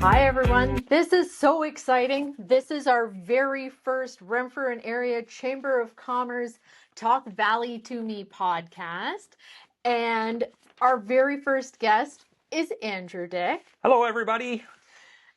Hi everyone, this is so exciting. This is our very first Renfrew and Area Chamber of Commerce Talk Valley to Me podcast. And our very first guest is Andrew Dick. Hello, everybody.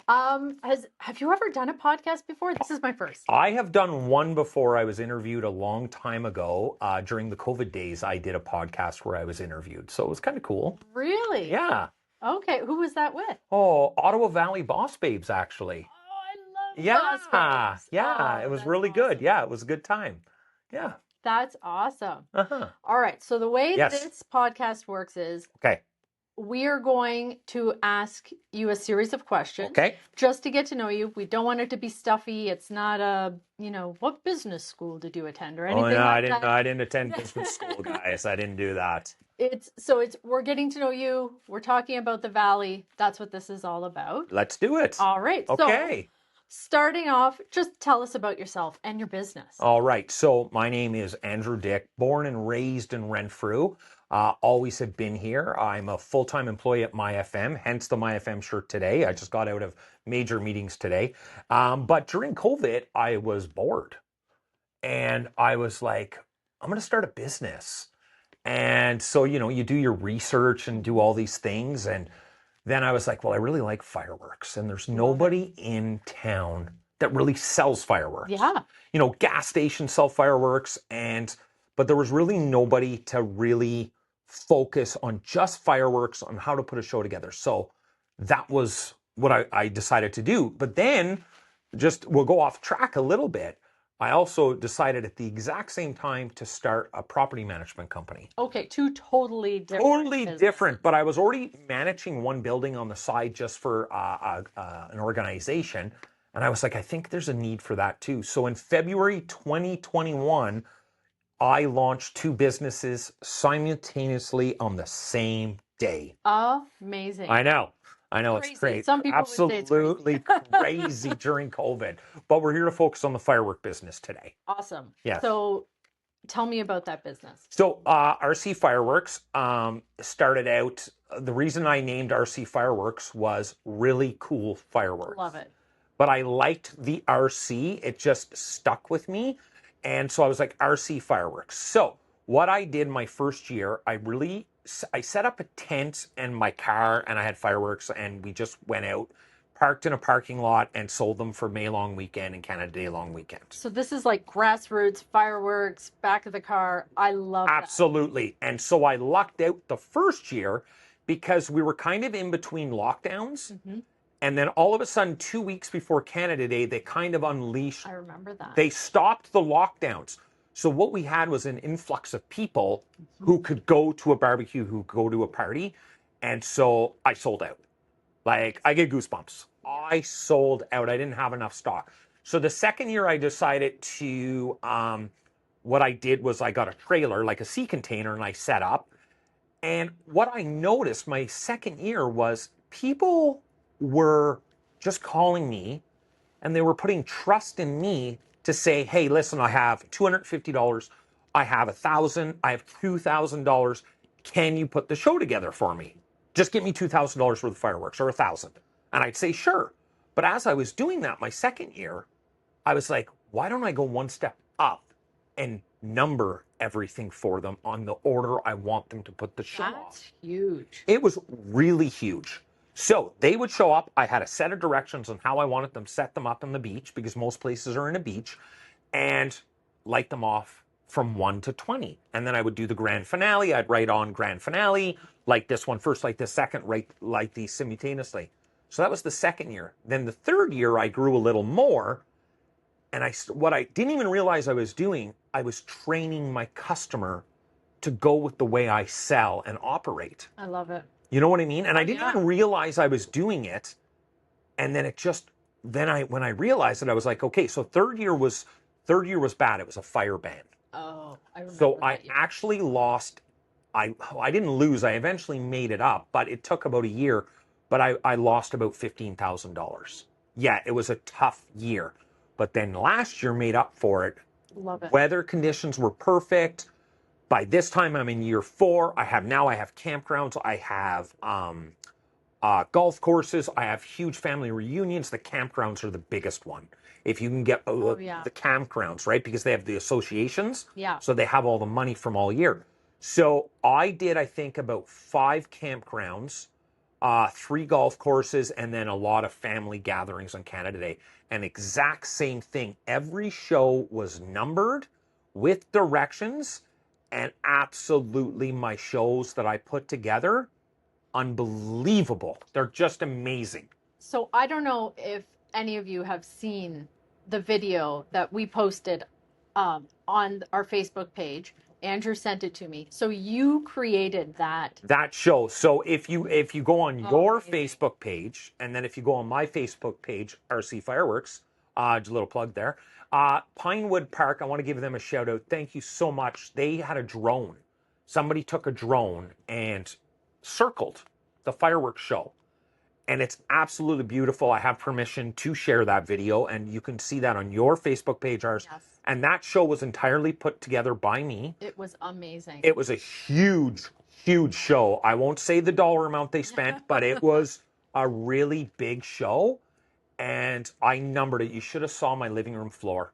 Have you ever done a podcast before? This is my first. I have done one before. I was interviewed a long time ago. During the COVID days, I did a podcast where I was interviewed. So it was kind of cool. Really? Yeah. Okay, who was that with? Oh, Ottawa Valley Boss Babes, actually. Oh, I love Yeah. Boss Babes. Yeah. Oh, It was that's really good. awesome. Yeah. It was a good time. Yeah. That's awesome. Uh-huh. All right, so the way Yes. this podcast works is Okay. we are going to ask you a series of questions Okay. just to get to know you. We don't want it to be stuffy. It's not a, what business school did you attend or anything Oh, no, like that. I didn't attend business school, guys. I didn't do that. We're getting to know you. We're talking about the Valley. That's what this is all about. Let's do it. All right. Okay. So starting off, just tell us about yourself and your business. All right. So my name is Andrew Dick, born and raised in Renfrew. Always have been here. I'm a full-time employee at MyFM, hence the MyFM shirt today. I just got out of major meetings today. But during COVID, I was bored. And I was like, I'm going to start a business. And so, you do your research and do all these things. And then I was like, well, I really like fireworks. And there's nobody in town that really sells fireworks. Yeah. Gas stations sell fireworks, but there was really nobody to really focus on just fireworks, on how to put a show together. So that was what I decided to do. But then, we'll go off track a little bit. I also decided at the exact same time to start a property management company. Okay, two totally different. Totally different, but I was already managing one building on the side just for an organization. And I was like, I think there's a need for that too. So in February 2021, I launched two businesses simultaneously on the same day. Amazing. I know. Crazy. It's great. Some people absolutely would say it's crazy during COVID. But we're here to focus on the firework business today. Awesome. Yes. So tell me about that business. So RC Fireworks started out, the reason I named RC Fireworks was really cool fireworks. Love it. But I liked the RC. It just stuck with me. And so I was like, RC Fireworks. So what I did my first year, I set up a tent and my car, and I had fireworks, and we just went out, parked in a parking lot, and sold them for May long weekend and Canada Day long weekend. So this is like grassroots fireworks, back of the car. I love that. Absolutely. And so I lucked out the first year because we were kind of in between lockdowns. Mm-hmm. And then all of a sudden, 2 weeks before Canada Day, they kind of unleashed. I remember that. They stopped the lockdowns. So what we had was an influx of people who could go to a barbecue, who could go to a party. And so I sold out. Like, I get goosebumps. I sold out. I didn't have enough stock. So the second year I decided to, what I did was I got a trailer, like a sea container, and I set up. And what I noticed my second year was people were just calling me, and they were putting trust in me to say, hey, listen, I have $250, I have $1,000, I have $2,000. Can you put the show together for me? Just get me $2,000 worth of fireworks, or $1,000. And I'd say, sure. But as I was doing that my second year, I was like, why don't I go one step up and number everything for them on the order I want them to put the show on? That's huge. It was really huge. So they would show up. I had a set of directions on how I wanted them, set them up on the beach, because most places are in a beach, and light them off from 1 to 20. And then I would do the grand finale. I'd write on grand finale, light this one first, light this second, light these simultaneously. So that was the second year. Then the third year, I grew a little more. And what I didn't even realize I was doing, I was training my customer to go with the way I sell and operate. I love it. You know what I mean? And I didn't even realize I was doing it. And then when I realized it, I was like, okay, so third year was bad. It was a fire ban. Oh, I remember. So I actually lost, I didn't lose. I eventually made it up, but it took about a year. But I lost about $15,000. Yeah, it was a tough year. But then last year made up for it. Love it. Weather conditions were perfect. By this time, I'm in year 4. I have campgrounds. I have golf courses. I have huge family reunions. The campgrounds are the biggest one. If you can get the campgrounds, right? Because they have the associations. Yeah. So they have all the money from all year. So I did, I think, about 5 campgrounds, 3 golf courses, and then a lot of family gatherings on Canada Day. And exact same thing. Every show was numbered with directions, and absolutely my shows that I put together, unbelievable. They're just amazing. So I don't know if any of you have seen the video that we posted on our Facebook page. Andrew sent it to me. So you created that show. So if you go on your amazing. Facebook page, and then if you go on my Facebook page, RC Fireworks, just a little plug there. Pinewood Park, I want to give them a shout out. Thank you so much. They had a drone. Somebody took a drone and circled the fireworks show. And it's absolutely beautiful. I have permission to share that video, and you can see that on your Facebook page, ours. Yes. And that show was entirely put together by me. It was amazing. It was a huge, huge show. I won't say the dollar amount they spent, but it was a really big show. And I numbered it. You should have saw my living room floor.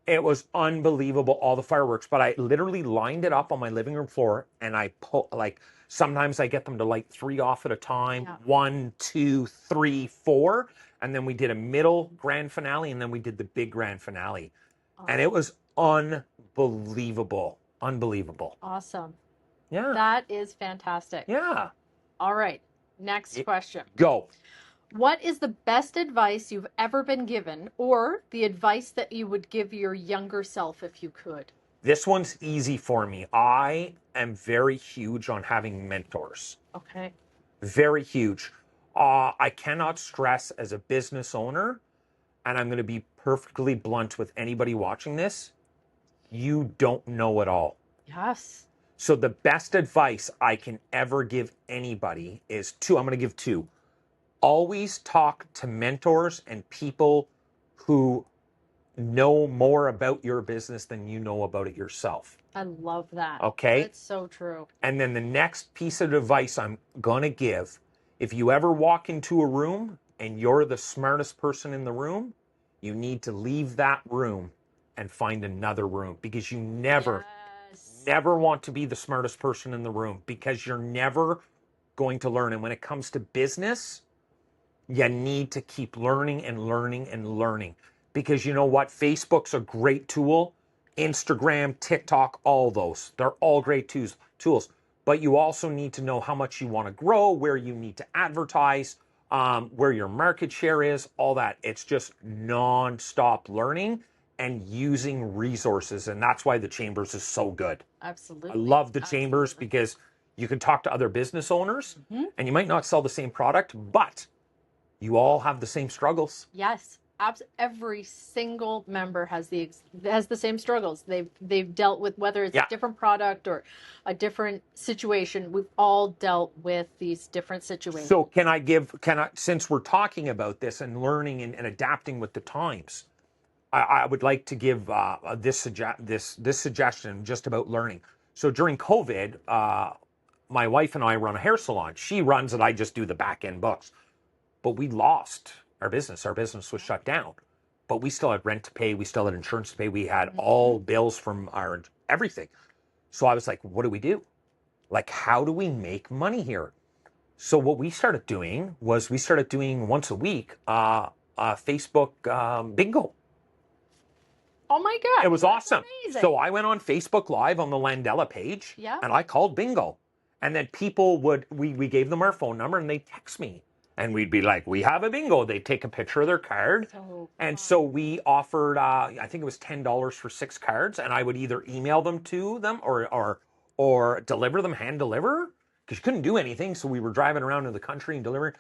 It was unbelievable, all the fireworks. But I literally lined it up on my living room floor, and I put, like, sometimes I get them to light 3 off at a time. Yeah. 1, 2, 3, 4. And then we did a middle grand finale, and then we did the big grand finale. And it was unbelievable. Unbelievable. Awesome. Yeah. That is fantastic. Yeah. All right. Next question. Go. What is the best advice you've ever been given, or the advice that you would give your younger self if you could? This one's easy for me. I am very huge on having mentors. Okay. Very huge. I cannot stress as a business owner, and I'm going to be perfectly blunt with anybody watching this, you don't know it all. Yes. So the best advice I can ever give anybody is 2. I'm going to give 2. Always talk to mentors and people who know more about your business than you know about it yourself. I love that. Okay? That's so true. And then the next piece of advice I'm going to give, if you ever walk into a room and you're the smartest person in the room, you need to leave that room and find another room, because you never want to be the smartest person in the room, because you're never going to learn. And when it comes to business, you need to keep learning and learning and learning, because you know what? Facebook's a great tool. Instagram, TikTok, all those. They're all great tools. But you also need to know how much you want to grow, where you need to advertise, where your market share is, all that. It's just non-stop learning and using resources. And that's why the Chambers is so good. Absolutely. I love the Chambers because you can talk to other business owners, and you might not sell the same product, but you all have the same struggles. Yes. Every single member has the same struggles. They've dealt with, whether it's a different product or a different situation. We've all dealt with these different situations. So can I, since we're talking about this and learning and adapting with the times, I would like to give this suggestion just about learning. So during COVID, my wife and I run a hair salon. She runs it. I just do the back end books. But we lost our business. Our business was shut down. But we still had rent to pay. We still had insurance to pay. We had all bills from our everything. So I was like, what do we do? Like, how do we make money here? So what we started doing was once a week Facebook bingo. Oh my God. It was awesome. Amazing. So I went on Facebook Live on the Landella page, and I called bingo. And then people we gave them our phone number, and they'd text me. And we'd be like, we have a bingo. They'd take a picture of their card. So we offered, I think it was $10 for 6 cards. And I would either email them to them or deliver them, hand deliver, because you couldn't do anything. So we were driving around in the country and delivering.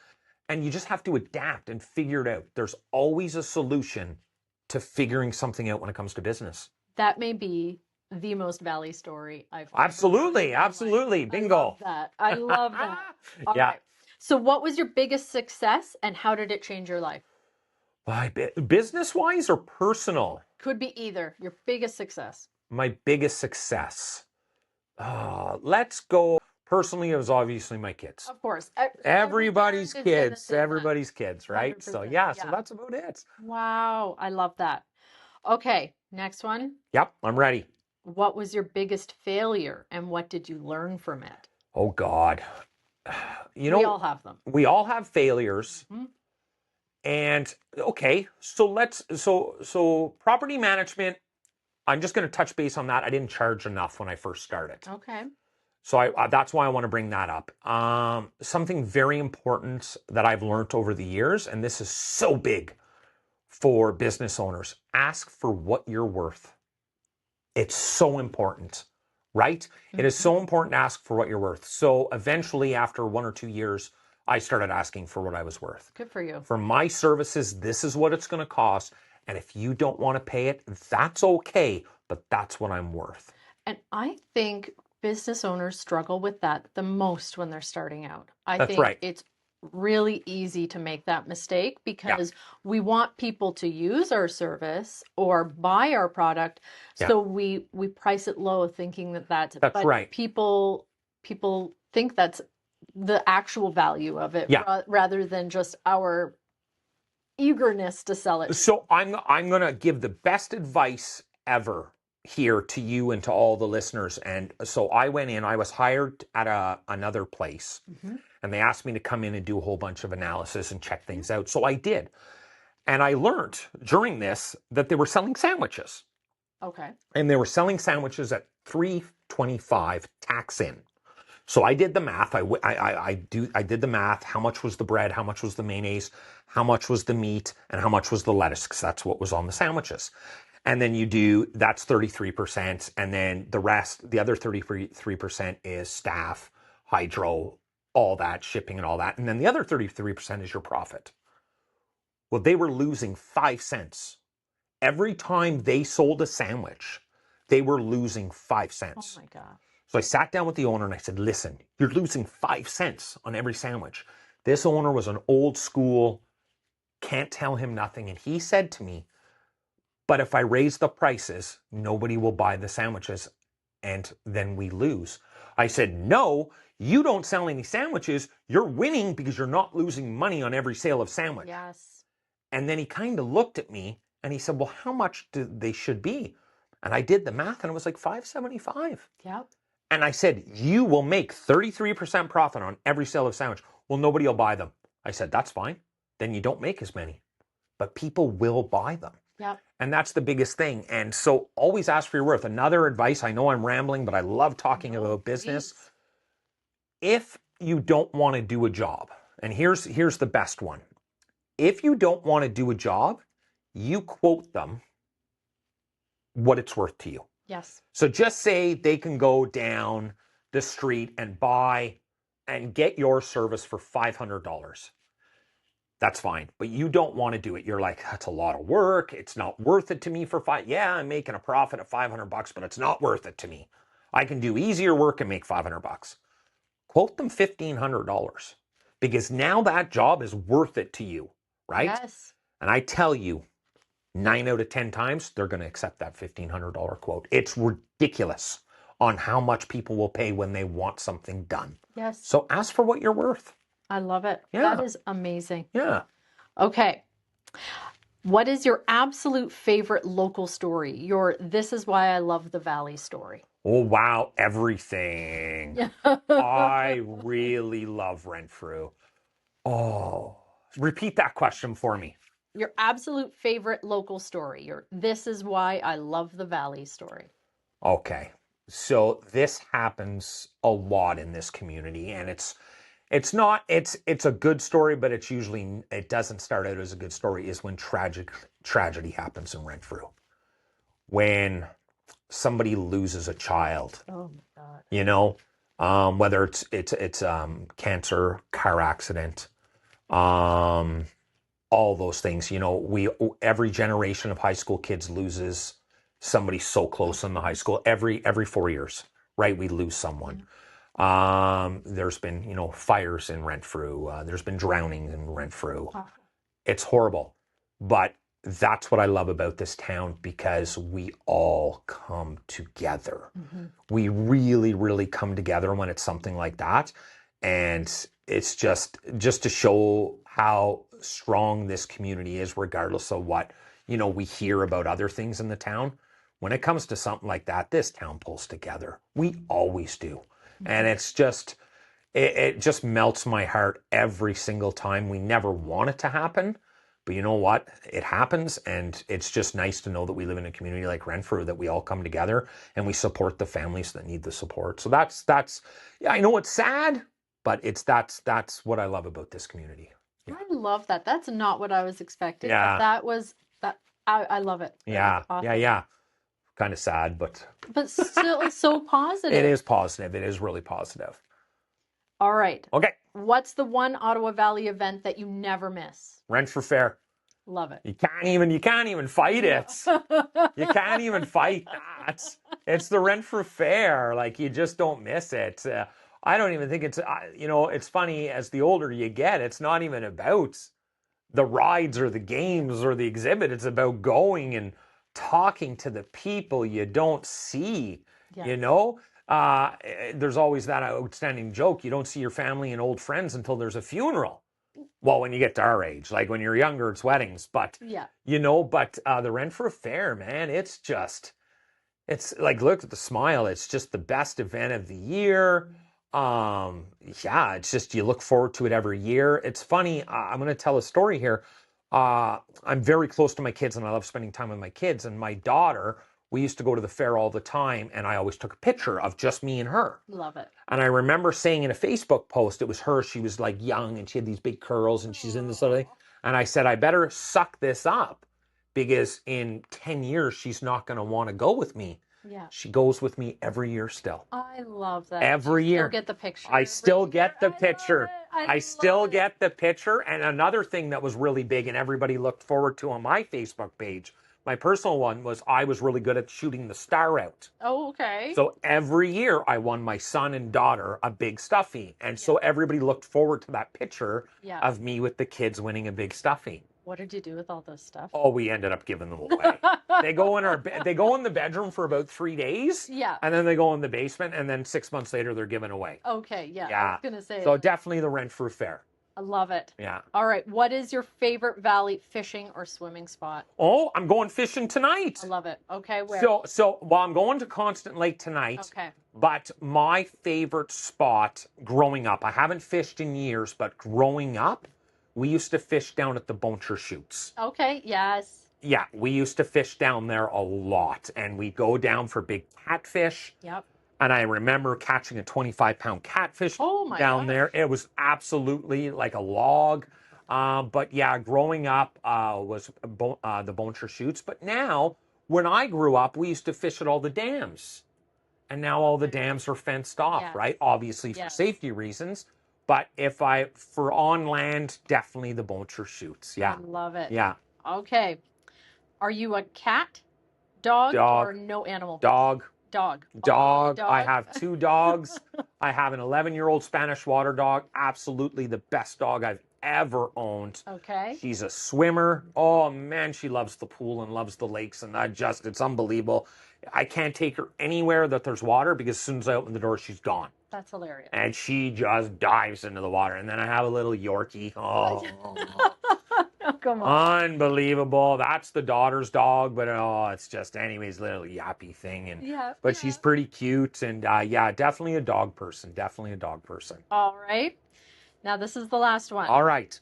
And you just have to adapt and figure it out. There's always a solution to figuring something out when it comes to business. That may be the most Valley story I've Absolutely. Bingo. I love that. All right. So what was your biggest success, and how did it change your life? Business-wise or personal? Could be either. Your biggest success. My biggest success. Let's go personally, it was obviously my kids. Of course. Everybody's Every parent is kids, gonna say that. everybody's kids, right? So 100%. yeah, so Yeah. that's about it. Wow. I love that. Okay. Next one. Yep, I'm ready. What was your biggest failure and what did you learn from it? Oh God. You We know, all have them. we all have failures. Mhm. And okay, so property management, I'm just going to touch base on that. I didn't charge enough when I first started. Okay. So that's why I want to bring that up. Something very important that I've learned over the years, and this is so big for business owners, ask for what you're worth. It's so important, right? It is so important to ask for what you're worth. So eventually, after 1 or 2 years, I started asking for what I was worth. Good for you. For my services, this is what it's going to cost. And if you don't want to pay it, that's okay, but that's what I'm worth. And I think business owners struggle with that the most when they're starting out. I That's think right. it's really easy to make that mistake Yeah. because we want people to use our service or buy our product, Yeah. so we price it low thinking that That's but right. people think that's the actual value of it Yeah. rather than just our eagerness to sell it. So I'm going to give the best advice ever here to you and to all the listeners. And so I went in, I was hired at another place, and they asked me to come in and do a whole bunch of analysis and check things out. So I did. And I learned during this that they were selling sandwiches. Okay. And they were selling sandwiches at $3.25 tax in. So I did the math. I did the math. How much was the bread? How much was the mayonnaise? How much was the meat? And how much was the lettuce? Because that's what was on the sandwiches. And then that's 33%. And then the rest, the other 33% is staff, hydro, all that, shipping and all that. And then the other 33% is your profit. Well, they were losing 5 cents. Every time they sold a sandwich, they were losing 5 cents. Oh my God. So I sat down with the owner and I said, listen, you're losing 5 cents on every sandwich. This owner was an old school, can't tell him nothing. And he said to me, but if I raise the prices, nobody will buy the sandwiches and then we lose. I said, no, you don't sell any sandwiches. You're winning because you're not losing money on every sale of sandwich. Yes. And then he kind of looked at me and he said, well, how much do they should be? And I did the math and it was like $5.75. Yep. And I said, you will make 33% profit on every sale of sandwich. Well, nobody will buy them. I said, that's fine. Then you don't make as many. But people will buy them. Yep. And that's the biggest thing. And so always ask for your worth. Another advice, I know I'm rambling, but I love talking about business. Please. If you don't want to do a job, and here's the best one. If you don't want to do a job, you quote them what it's worth to you. Yes. So just say they can go down the street and buy and get your service for $500. That's fine. But you don't want to do it. You're like, that's a lot of work. It's not worth it to me for Yeah, I'm making a profit of $500, but it's not worth it to me. I can do easier work and make $500. Quote them $1,500 because now that job is worth it to you, right? Yes. And I tell you, 9 out of 10 times, they're going to accept that $1,500 quote. It's ridiculous on how much people will pay when they want something done. Yes. So ask for what you're worth. I love it. Yeah. That is amazing. Yeah. Okay. What is your absolute favorite local story? Your "this is why I love the Valley" story? Oh, wow. Everything. I really love Renfrew. Oh, repeat that question for me. Your absolute favorite local story. Your "this is why I love the Valley" story. Okay. So this happens a lot in this community, and it's a good story, but it doesn't start out as a good story, is when tragedy happens in Renfrew. When somebody loses a child. Oh my God. You know, whether it's cancer, car accident, all those things. You know, every generation of high school kids loses somebody so close in the high school. Every 4 years, right? We lose someone. There's been, fires in Renfrew. There's been drowning in Renfrew. It's horrible. But that's what I love about this town, because we all come together. We really, really come together when it's something like that. And it's just to show how strong this community is, regardless of what, we hear about other things in the town. When it comes to something like that, this town pulls together. We always do. And it's just, it just melts my heart every single time. We never want it to happen, but you know what? It happens, and it's just nice to know that we live in a community like Renfrew, that we all come together and we support the families that need the support. So that's yeah, I know it's sad, but that's what I love about this community. Yeah. I love that. That's not what I was expecting, but Yeah. that was that. I love it. Yeah. Awesome. Yeah. Kind of sad, but still so positive. it is positive. It is really positive. All right. Okay. What's the one Ottawa Valley event that you never miss? Renfrew Fair. Love it. You can't even fight it. You can't even fight that. It's the Renfrew Fair. Like, you just don't miss it. I don't even think it's, it's funny, as the older you get, it's not even about the rides or the games or the exhibit. It's about going and talking to the people you don't see, there's always that outstanding joke. You don't see your family and old friends until there's a funeral. Well, when you get to our age, like when you're younger, it's weddings, but yeah, the Renfrew Fair, man, it's like, look at the smile. It's just the best event of the year. It's just, you look forward to it every year. It's funny. I'm going to tell a story here. I'm very close to my kids, and I love spending time with my kids. And my daughter, we used to go to the fair all the time, and I always took a picture of just me and her. Love it. And I remember saying in a Facebook post, it was her. She was like young, and she had these big curls, and she's in this little thing. And I said, I better suck this up, because in 10 years, she's not going to want to go with me. Yeah. She goes with me every year still. I love that. Every year. Still get the picture. I still get the picture. I still get the picture. And another thing that was really big and everybody looked forward to on my Facebook page, my personal one, was I was really good at shooting the star out. Oh, okay. So every year I won my son and daughter a big stuffy. And so everybody looked forward to that picture of me with the kids winning a big stuffy. What did you do with all this stuff? Oh, we ended up giving them away. They go in the bedroom for about 3 days. Yeah. And then they go in the basement, and then 6 months later they're given away. Okay, yeah. I was gonna say. So definitely the Renfrew Fair. I love it. Yeah. All right. What is your favorite valley fishing or swimming spot? Oh, I'm going fishing tonight. I love it. Okay, where? So I'm going to Constant Lake tonight. Okay. But my favorite spot growing up, I haven't fished in years, but growing up, we used to fish down at the Boncher Chutes. Okay, yes. Yeah, we used to fish down there a lot, and we go down for big catfish. Yep. And I remember catching a 25-pound catfish down there. It was absolutely like a log. But yeah, growing up was the Boncher Chutes. But now, when I grew up, we used to fish at all the dams. And now all the dams are fenced off, right? Obviously for safety reasons. But for on land, definitely the Boncher Chutes. Yeah. I love it. Yeah. Okay. Are you a cat, dog, or no animal? Dog. Dog. Dog. I have 2 dogs. I have an 11-year-old Spanish water dog. Absolutely the best dog I've ever owned. Okay. She's a swimmer. Oh, man, she loves the pool and loves the lakes. And it's unbelievable. I can't take her anywhere that there's water, because as soon as I open the door, she's gone. That's hilarious. And she just dives into the water. And then I have a little Yorkie. Oh, oh come on. Unbelievable. That's the daughter's dog, but it's just anyways, little yappy thing. But she's pretty cute. And definitely a dog person. Definitely a dog person. All right. Now this is the last one. All right.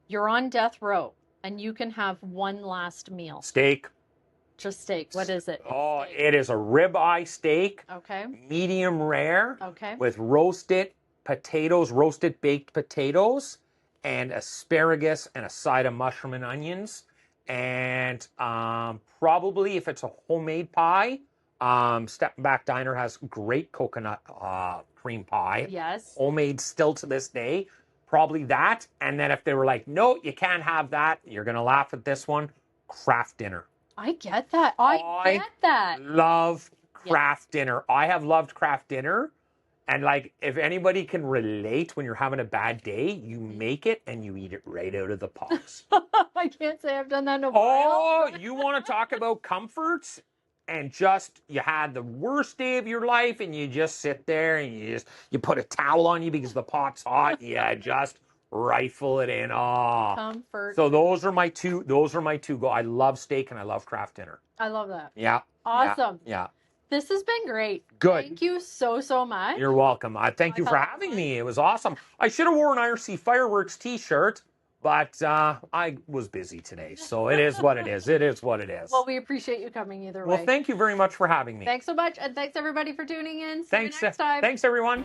You're on death row, and you can have one last meal. Steak. Just steak. What is it? Oh, it is a ribeye steak. Okay. Medium rare. Okay. With roasted baked potatoes, and asparagus, and a side of mushroom and onions. And probably, if it's a homemade pie, Step Back Diner has great coconut cream pie. Yes. Homemade still to this day. Probably that. And then if they were like, no, you can't have that, you're going to laugh at this one, craft dinner. I get that. I get that. Love craft dinner. I have loved craft dinner. And like, if anybody can relate, when you're having a bad day, you make it and you eat it right out of the box. I can't say I've done that in a Oh, while. you want to talk about comforts? And just you had the worst day of your life, and you just sit there and you put a towel on you because the pot's hot. Yeah, just rifle it in. Oh, Comfort. so those are my two. Those are my two. Go. I love steak and I love craft dinner. I love that. Yeah. Awesome. Yeah. This has been great. Good. Thank you so much. You're welcome. Thank you for felt having fun. me. It was awesome. I should have worn an IRC Fireworks t-shirt, but I was busy today. So it is what it is. It is what it is. Well, we appreciate you coming either way. Well, thank you very much for having me. Thanks so much. And thanks everybody for tuning in. See Thanks, you next time. Thanks, everyone.